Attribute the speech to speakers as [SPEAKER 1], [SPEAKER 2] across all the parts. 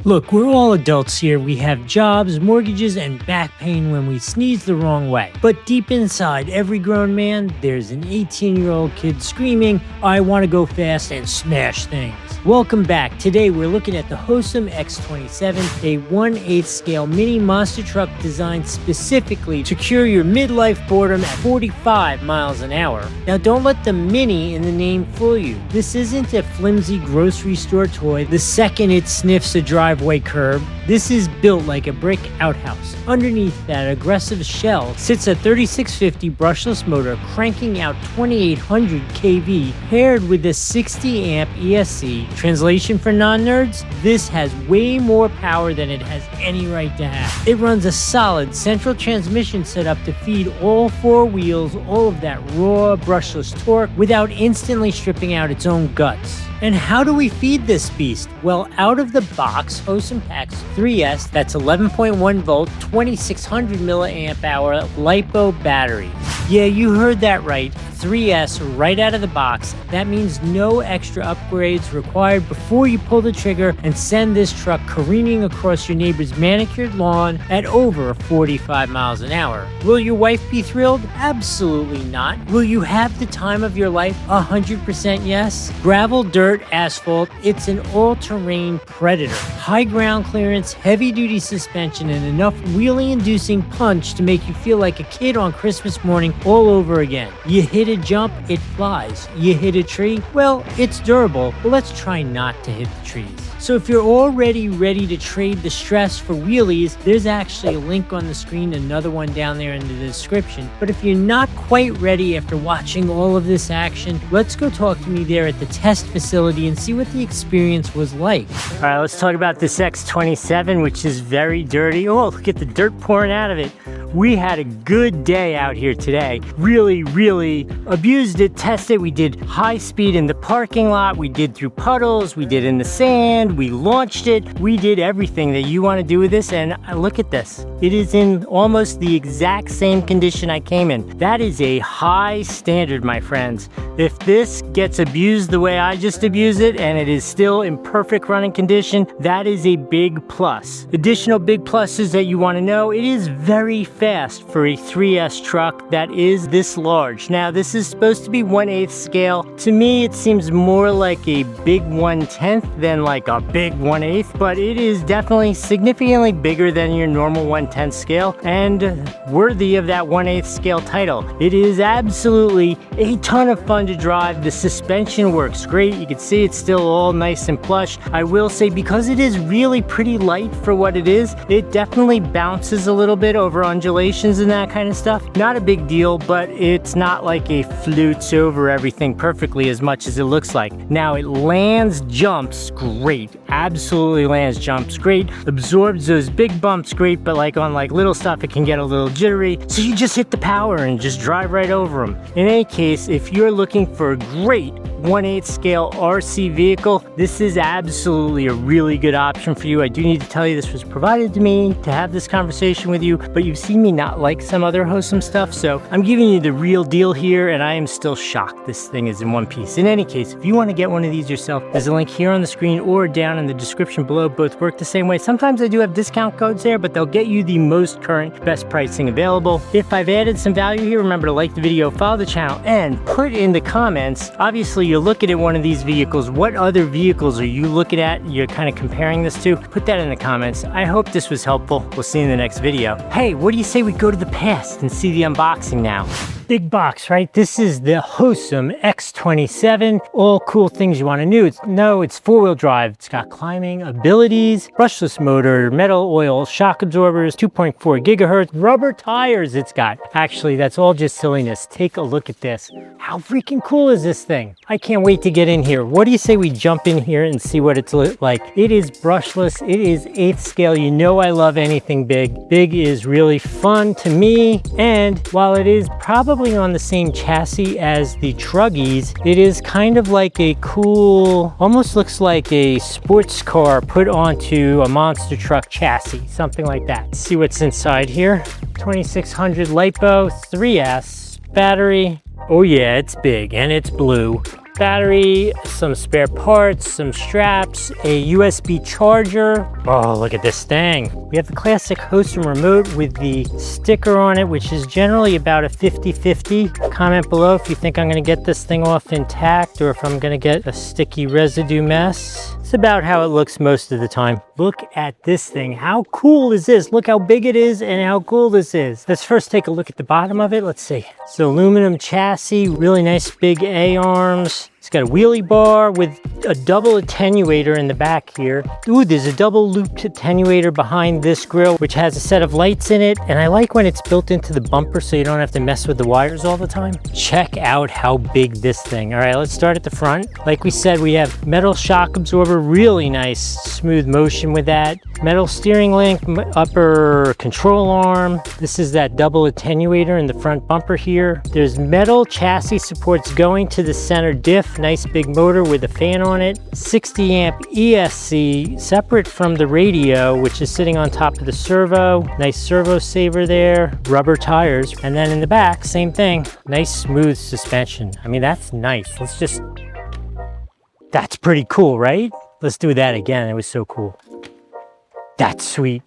[SPEAKER 1] Look, we're all adults here. We have jobs, mortgages, and back pain when we sneeze the wrong way. But deep inside every grown man, there's an 18-year-old kid screaming, I want to go fast and smash things. Welcome back. Today we're looking at the Hosim X27, a 1/8 scale mini monster truck designed specifically to cure your midlife boredom at 45 miles an hour. Now don't let the mini in the name fool you. This isn't a flimsy grocery store toy the second it sniffs a driveway curb. This is built like a brick outhouse. Underneath that aggressive shell sits a 3650 brushless motor cranking out 2800 kV paired with a 60 amp ESC. Translation for non-nerds, this has way more power than it has any right to have. It runs a solid central transmission setup to feed all four wheels all of that raw brushless torque without instantly stripping out its own guts. And how do we feed this beast? Well, out of the box, Hosim packs 3S, that's 11.1 volt, 2600 milliamp hour LiPo battery. Yeah, you heard that right. 3S right out of the box. That means no extra upgrades required before you pull the trigger and send this truck careening across your neighbor's manicured lawn at over 45 miles an hour. Will your wife be thrilled? Absolutely not. Will you have the time of your life? 100% yes. Gravel, dirt, asphalt, it's an all-terrain predator. High ground clearance, heavy-duty suspension, and enough wheelie-inducing punch to make you feel like a kid on Christmas morning all over again. You hit a jump, it flies. You hit a tree, well, it's durable, but let's try not to hit the trees. So if you're already ready to trade the stress for wheelies, there's actually a link on the screen, another one down there in the description. But if you're not quite ready after watching all of this action, let's go talk to me there at the test facility and see what the experience was like. All right, let's talk about this X27, which is very dirty. Oh, look at the dirt pouring out of it. We had a good day out here today. Really abused it, tested it. We did high speed in the parking lot. We did through puddles. We did in the sand. We launched it. We did everything that you want to do with this. And look at this. It is in almost the exact same condition I came in. That is a high standard, my friends. If this gets abused the way I just abused it and it is still in perfect running condition, that is a big plus. Additional big pluses that you want to know, it is very fast for a 3S truck that is this large. Now this is supposed to be 1/8 scale. To me it seems more like a big 1/10 than like a big 1/8, but it is definitely significantly bigger than your normal 1/10 scale and worthy of that 1/8 scale title. It is absolutely a ton of fun to drive. The suspension works great. You can see it's still all nice and plush. I will say because it is really pretty light for what it is, it definitely bounces a little bit over undulations and that kind of stuff. Not a big deal, but it's not like it flutes over everything perfectly as much as it looks like. Now it lands jumps great. Absolutely lands jumps great. Absorbs those big bumps great, but like on like little stuff it can get a little jittery. So you just hit the power and just drive right over them. In any case, if you're looking for a great 1/8 scale RC vehicle, this is absolutely a really good option for you. I do need to tell you this was provided to me to have this conversation with you, but you've seen me not like some other Hosim stuff, so I'm giving you the real deal here and I am still shocked this thing is in one piece. In any case, if you want to get one of these yourself, there's a link here on the screen or down in the description below. Both work the same way. Sometimes I do have discount codes there, but they'll get you the most current best pricing available. If I've added some value here, remember to like the video, follow the channel, and put in the comments. Obviously you're looking at one of these vehicles. What other vehicles are you looking at? You're kind of comparing this to? Put that in the comments. I hope this was helpful. We'll see you in the next video. Hey, what do you say we go to the past and see the unboxing now? Big box, right? This is the Hosim X27. All cool things you want to know. It's four-wheel drive. It's got climbing abilities, brushless motor, metal oil, shock absorbers, 2.4 gigahertz, rubber tires it's got. Actually, that's all just silliness. Take a look at this. How freaking cool is this thing? I can't wait to get in here. What do you say we jump in here and see what it's like? It is brushless. It is 8th scale. You know I love anything big. Big is really fun to me. And while it is probably on the same chassis as the Truggies, it is kind of like a cool, almost looks like a sports car put onto a monster truck chassis, something like that. Let's see what's inside here. 2600 LiPo, 3S battery. Oh yeah, it's big and it's blue. battery, some spare parts, some straps, a USB charger. Oh, look at this thing. We have the classic Hosim remote with the sticker on it, which is generally about a 50-50. Comment below if you think I'm gonna get this thing off intact or if I'm gonna get a sticky residue mess. It's about how it looks most of the time. Look at this thing. How cool is this? Look how big it is and how cool this is. Let's first take a look at the bottom of it. Let's see. It's an aluminum chassis, really nice big A-arms. It's got a wheelie bar with a double attenuator in the back here. Ooh, there's a double looped attenuator behind this grill, which has a set of lights in it. And I like when it's built into the bumper so you don't have to mess with the wires all the time. Check out how big this thing. All right, let's start at the front. Like we said, we have metal shock absorber, really nice smooth motion with that. Metal steering link, upper control arm. This is that double attenuator in the front bumper here. There's metal chassis supports going to the center diff. Nice big motor with a fan on it. 60 amp ESC separate from the radio, which is sitting on top of the servo. Nice servo saver there. Rubber tires. And then in the back, same thing. Nice smooth suspension. I mean, that's nice. That's pretty cool, right? Let's do that again. It was so cool. That's sweet.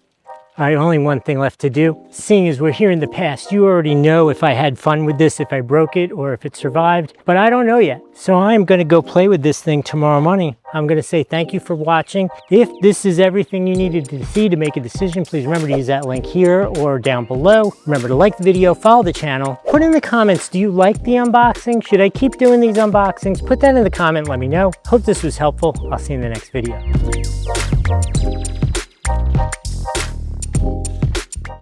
[SPEAKER 1] All right, only one thing left to do. Seeing as we're here in the past, you already know if I had fun with this, if I broke it, or if it survived, but I don't know yet. So I'm gonna go play with this thing tomorrow morning. I'm gonna say thank you for watching. If this is everything you needed to see to make a decision, please remember to use that link here or down below. Remember to like the video, follow the channel. Put in the comments, do you like the unboxing? Should I keep doing these unboxings? Put that in the comment, let me know. Hope this was helpful. I'll see you in the next video.